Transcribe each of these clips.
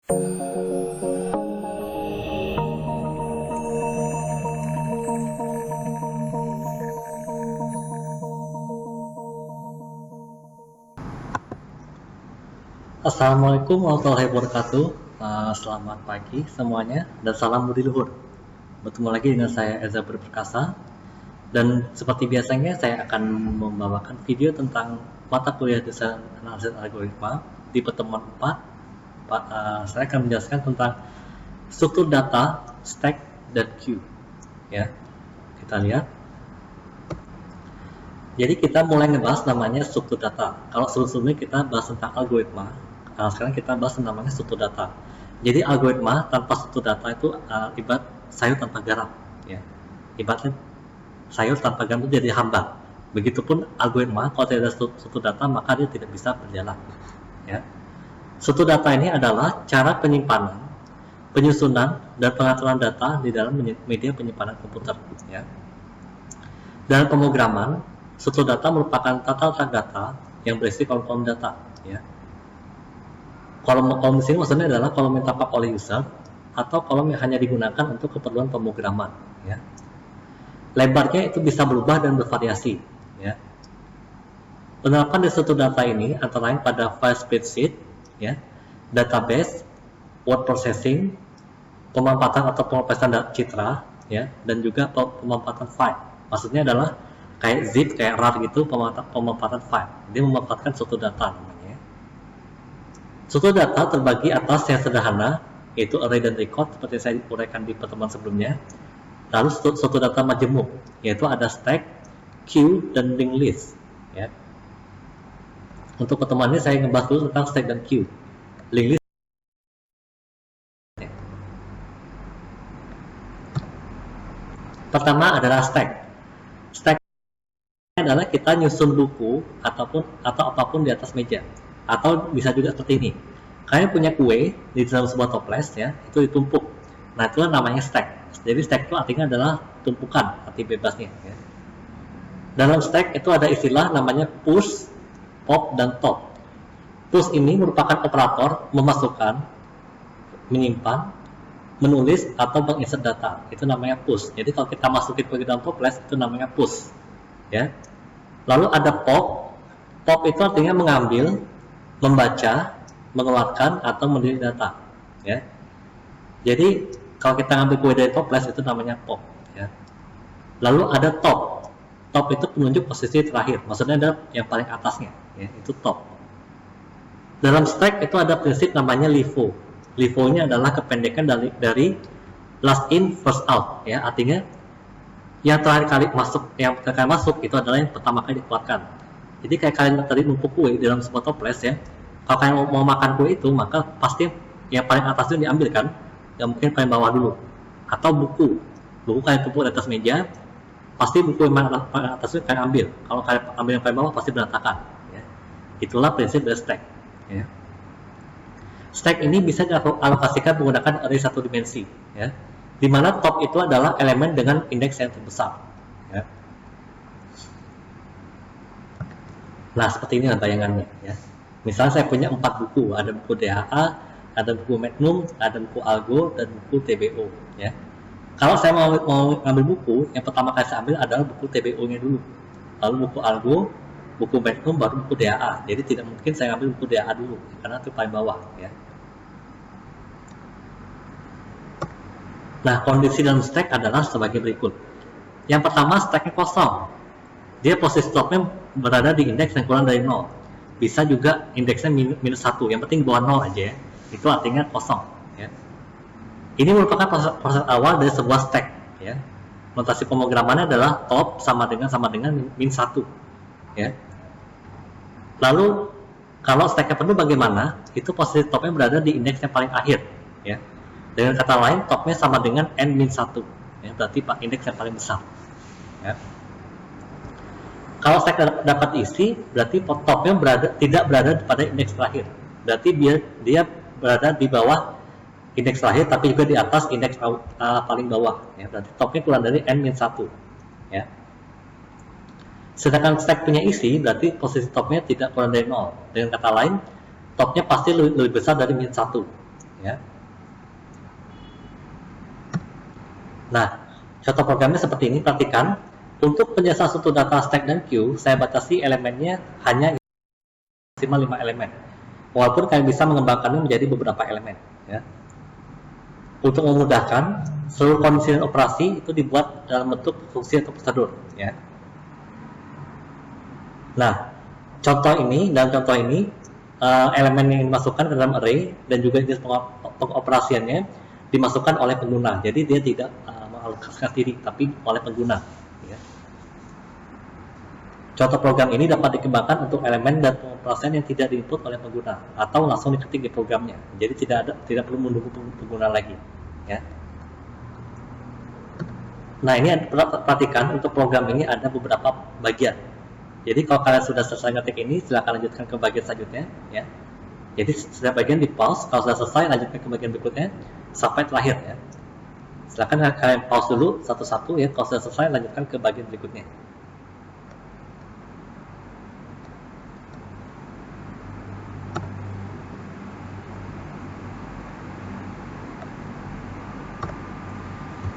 Assalamualaikum warahmatullahi wabarakatuh. Selamat pagi semuanya dan salam budi luhur. Bertemu lagi dengan saya Eza Berperkasa, dan seperti biasanya saya akan membawakan video tentang mata kuliah desain analisis algoritma. Di pertemuan 4 saya akan menjelaskan tentang struktur data, stack, dan queue. Ya, kita lihat. Jadi kita mulai ngebahas namanya struktur data. Kalau sebelumnya kita bahas tentang algoritma, sekarang kita bahas namanya struktur data. Jadi algoritma tanpa struktur data itu ibarat sayur tanpa garam, ya. Ibaratnya sayur tanpa garam itu jadi hambar. Begitupun algoritma, kalau tidak ada struktur data maka dia tidak bisa berjalan, ya. Struktur data ini adalah cara penyimpanan, penyusunan, dan pengaturan data di dalam media penyimpanan komputer, ya. Dalam pemrograman, struktur data merupakan tata letak data yang berisi kolom-kolom data, ya. Kolom-kolom di sini maksudnya adalah kolom yang tampak oleh user atau kolom yang hanya digunakan untuk keperluan pemrograman, ya. Lebarnya itu bisa berubah dan bervariasi, ya. Penerapan di struktur data ini antara lain pada file spreadsheet, ya, database, word processing, pemanfaatan atau pengoperasian citra, ya, dan juga pemanfaatan file. Maksudnya adalah kayak zip, kayak RAR gitu, pemanfaatan file. Dia memanfaatkan struktur data namanya. Struktur data terbagi atas yang sederhana, yaitu array dan record, seperti saya uraikan di pertemuan sebelumnya. Lalu struktur data majemuk, yaitu ada stack, queue, dan linked list, ya. Untuk pertemuan ini saya ngebahas dulu tentang stack dan queue. Linked list pertama adalah stack. Stack adalah kita nyusun buku atau apapun di atas meja, atau bisa juga seperti ini. Kalian punya kue di dalam sebuah toples, ya, itu ditumpuk. Nah, itu namanya stack. Jadi stack itu artinya adalah tumpukan, arti bebasnya, ya. Dalam stack itu ada istilah namanya push, pop, dan top. Push ini merupakan operator memasukkan, menyimpan, menulis, atau menginsert data. Itu namanya push. Jadi kalau kita masukin ke dalam toples itu namanya push, ya. Lalu ada pop. Pop itu artinya mengambil, membaca, mengeluarkan, atau mendirikan data, ya. Jadi kalau kita ngambil kue dari toples itu namanya pop, ya. Lalu ada top. Top itu penunjuk posisi terakhir, maksudnya ada yang paling atasnya, ya, itu top. Dalam stack itu ada prinsip namanya LIFO. LIFO-nya adalah kependekan dari last in first out, ya, artinya yang terakhir kali masuk itu adalah yang pertama kali dikeluarkan. Jadi kayak kalian tadi numpuk kue di dalam sebuah toples, ya. Kalau kalian mau makan kue itu, maka pasti yang paling atas itu diambil kan, yang mungkin paling bawah dulu. Atau buku kalian tumpuk di atas meja, pasti buku yang paling atas itu kalian ambil. Kalau kalian ambil yang paling bawah pasti berantakan, ya. Itulah prinsip dari stack, ya. Stack ini bisa dialokasikan menggunakan array satu dimensi, ya, di mana top itu adalah elemen dengan indeks yang terbesar, ya. Nah, seperti ini bayangannya, ya. Misalnya saya punya 4 buku, ada buku DHA, ada buku Magnum, ada buku Algo, dan buku TBO, ya. Kalau saya mau ngambil buku, yang pertama kali saya ambil adalah buku TBO-nya dulu, lalu buku Algo, buku Magnum, baru buku DHA. Jadi tidak mungkin saya ambil buku DHA dulu, karena itu paling bawah, ya. Nah, kondisi dalam stack adalah sebagai berikut. Yang pertama, stacknya kosong. Dia posisi topnya berada di indeks yang kurang dari 0. Bisa juga indeksnya minus 1, yang penting bawah 0 aja, ya. Itu artinya kosong, ya. Ini merupakan proses awal dari sebuah stack, ya. Notasi pemrogramannya adalah top sama dengan min 1, ya. Lalu kalau stacknya penuh bagaimana? Itu posisi topnya berada di indeks yang paling akhir, ya. Dengan kata lain, topnya sama dengan n min 1, ya, berarti indeks yang paling besar, ya. Kalau stack dapat isi, berarti topnya tidak berada pada indeks terakhir. Berarti dia berada di bawah indeks terakhir, tapi juga di atas indeks paling bawah, ya. Berarti topnya kurang dari n min 1, ya. Sedangkan stack punya isi, berarti posisi topnya tidak kurang dari 0. Dengan kata lain, topnya pasti lebih besar dari min 1. ya. Nah, contoh programnya seperti ini, perhatikan. Untuk penjelasan suatu data stack dan queue, saya batasi elemennya hanya maksimal 5 elemen. Walaupun kalian bisa mengembangkannya menjadi beberapa elemen, ya. Untuk memudahkan, seluruh kondisi dan operasi itu dibuat dalam bentuk fungsi atau prosedur, ya. Nah, dalam contoh ini, elemen yang dimasukkan ke dalam array dan juga jenis pengoperasiannya dimasukkan oleh pengguna. Jadi dia tidak mengalokasikan diri, tapi oleh pengguna. Ya. Contoh program ini dapat dikembangkan untuk elemen dan pengoperasian yang tidak diinput oleh pengguna atau langsung diketik di programnya. Jadi tidak perlu menunggu pengguna lagi. Ya. Nah, ini perhatikan untuk program ini ada beberapa bagian. Jadi kalau kalian sudah selesai ngetik ini, silakan lanjutkan ke bagian selanjutnya. Ya. Jadi setiap bagian di pause. Kalau sudah selesai, lanjutkan ke bagian berikutnya sampai terakhir. Ya. Silakan kalian pause dulu satu-satu ya. Kalau sudah selesai, lanjutkan ke bagian berikutnya.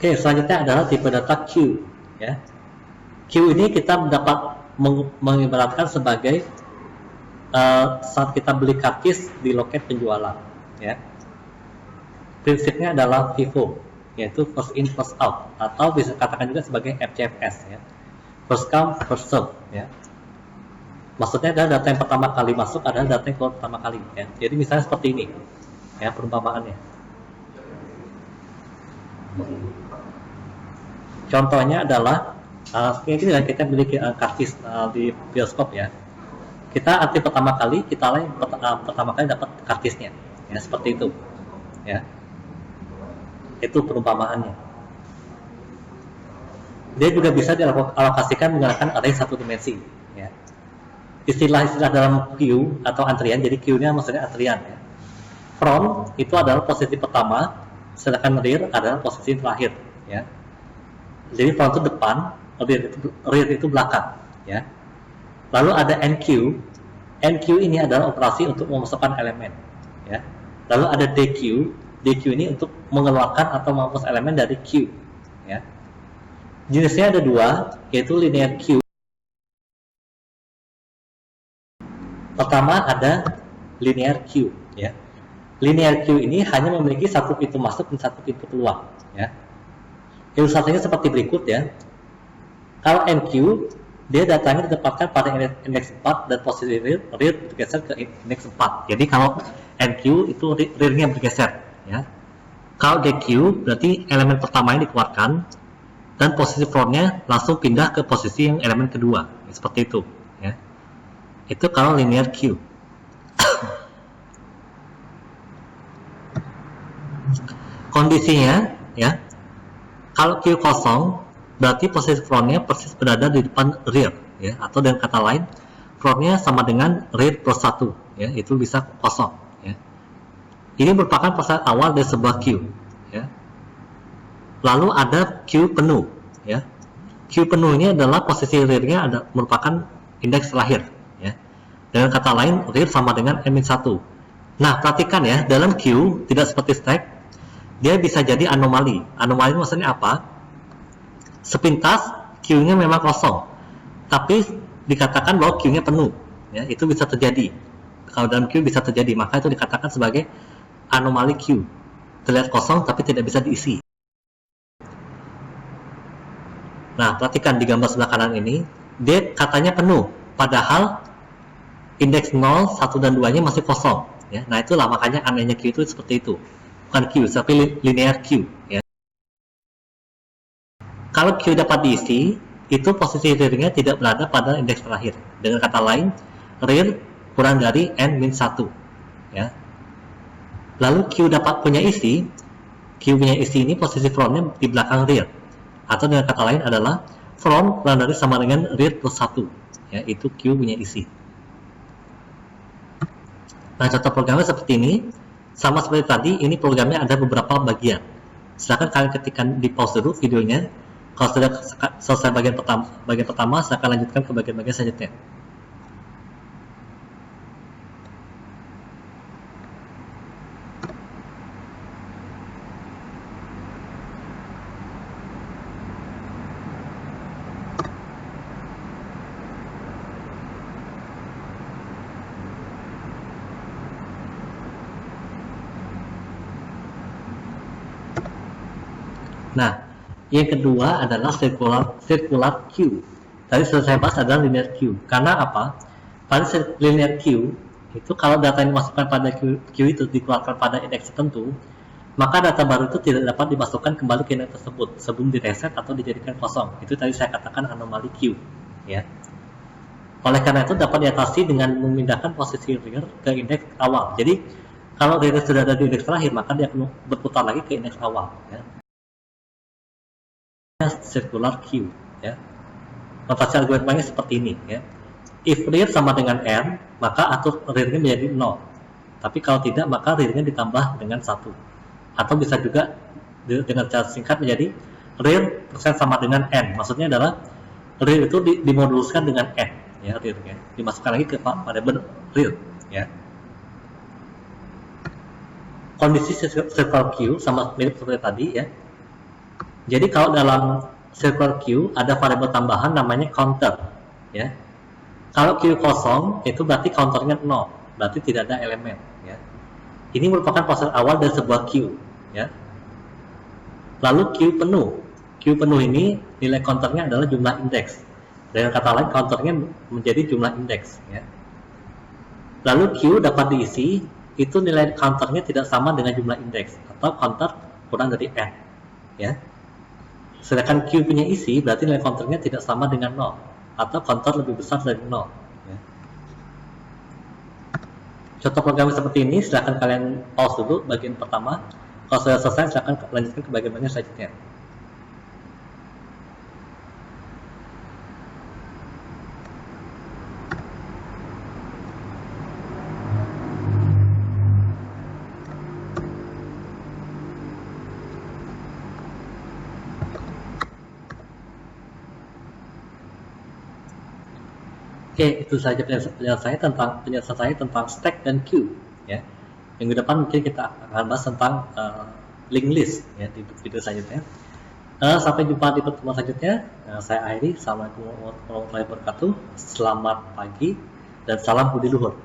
Oke, selanjutnya adalah tipe data queue. Ya. Queue ini kita dapat mengibaratkan sebagai saat kita beli karcis di loket penjualan. Ya. Prinsipnya adalah FIFO, yaitu first in first out, atau bisa katakan juga sebagai FCFS, ya. First come first serve. Ya. Maksudnya adalah data yang pertama kali masuk adalah data yang keluar pertama kali. Ya. Jadi misalnya seperti ini, ya perumpamaannya. Contohnya adalah ini kita beli karcis di bioskop, ya. Kita antri pertama kali, pertama kali dapat karcisnya, ya seperti itu, ya. Itu perumpamaannya. Dia juga bisa dialokasikan menggunakan array satu dimensi, ya. Istilah-istilah dalam queue atau antrian, jadi queue-nya maksudnya antrian, ya. Front itu adalah posisi pertama, sedangkan rear adalah posisi terakhir, ya. Jadi front itu depan, rear itu belakang, ya. Lalu ada NQ. NQ ini adalah operasi untuk memasukkan elemen, ya. Lalu ada DQ. DQ ini untuk mengeluarkan atau menghapus elemen dari queue, ya. Jenisnya ada dua, yaitu linear queue. Pertama ada linear queue, ya. Linear queue ini hanya memiliki satu pintu masuk dan satu pintu keluar, ya. Ilustrasinya seperti berikut, ya. Kalau NQ, dia datanya ditempatkan pada indeks 4 dan posisi rear bergeser ke indeks 4. Jadi kalau NQ itu rear-nya bergeser, ya. Kalau DQ berarti elemen pertama yang dikeluarkan dan posisi front-nya langsung pindah ke posisi yang elemen kedua, ya, seperti itu, ya. Itu kalau linear queue. Kondisinya, ya. Kalau queue kosong, berarti posisi front-nya persis berada di depan rear, ya. Atau dengan kata lain, front-nya sama dengan rear plus 1, ya. Itu bisa kosong, ya. Ini merupakan proses awal dari sebuah queue, ya. Lalu ada queue penuh, ya. Queue penuh ini adalah posisi rear-nya merupakan indeks terakhir, ya. Dengan kata lain, rear sama dengan n-1. Nah, perhatikan ya, dalam queue tidak seperti stack, dia bisa jadi anomali. Anomali maksudnya apa? Sepintas queue-nya memang kosong, tapi dikatakan bahwa queue-nya penuh, ya. Itu bisa terjadi. Kalau dalam queue bisa terjadi, maka itu dikatakan sebagai anomali queue. Terlihat kosong tapi tidak bisa diisi. Nah, perhatikan di gambar sebelah kanan ini, dia katanya penuh, padahal indeks 0, 1, dan 2-nya masih kosong, ya. Nah, itulah makanya anehnya queue itu seperti itu. Bukan queue, tapi linear queue, ya. Kalau queue dapat diisi, itu posisi rear-nya tidak berada pada indeks terakhir. Dengan kata lain, rear kurang dari n-1, ya. Lalu queue dapat punya isi, queue punya isi ini posisi front-nya di belakang rear. Atau dengan kata lain adalah front kurang dari sama dengan rear plus 1, ya. Itu queue punya isi. Nah, contoh programnya seperti ini. Sama seperti tadi, ini programnya ada beberapa bagian. Silakan kalian ketikkan di pause dulu videonya. Kalau sudah selesai bagian pertama, silakan lanjutkan ke bagian-bagian selanjutnya. Nah, yang kedua adalah circular queue. Tadi sudah saya bahas adalah linear queue. Karena apa? Pada linear queue itu kalau data yang dimasukkan pada queue itu dikeluarkan pada indeks tertentu, maka data baru itu tidak dapat dimasukkan kembali ke indeks tersebut sebelum direset atau dijadikan kosong. Itu tadi saya katakan anomali queue, ya. Oleh karena itu dapat diatasi dengan memindahkan posisi rear ke indeks awal. Jadi kalau rear sudah ada di indeks terakhir, maka dia akan berputar lagi ke indeks awal, ya. Circular queue, ya. Notasi algoritmanya seperti ini, ya. If rear sama dengan n, maka atur rear-nya menjadi 0. Tapi kalau tidak, maka rear-nya ditambah dengan 1. Atau bisa juga dengan cara singkat menjadi rear persen sama dengan n. Maksudnya adalah rear itu dimoduluskan dengan n, ya, rear-nya dimasukkan lagi ke variabel rear, ya. Kondisi circular queue sama mirip seperti tadi, ya. Jadi kalau dalam circular queue ada variabel tambahan namanya counter, ya. Kalau queue kosong itu berarti counternya 0, berarti tidak ada elemen, ya. Ini merupakan proses awal dari sebuah queue, ya. Lalu queue penuh ini nilai counternya adalah jumlah indeks. Dengan kata lain counternya menjadi jumlah indeks, ya. Lalu queue dapat diisi, itu nilai counternya tidak sama dengan jumlah indeks atau counter kurang dari n, ya. Sedangkan queue punya isi berarti nilai counternya tidak sama dengan 0 atau counter lebih besar dari 0, ya. Contoh programnya seperti ini, silahkan kalian pause dulu bagian pertama. Kalau sudah selesai, silahkan lanjutkan ke bagian selanjutnya. Oke, itu saja penjelasan saya tentang stack dan queue, ya. Minggu depan mungkin kita akan bahas tentang linked list, ya, di video selanjutnya. Sampai jumpa di pertemuan selanjutnya. Saya akhiri. Assalamualaikum warahmatullahi wabarakatuh. Selamat pagi dan salam budi luhur.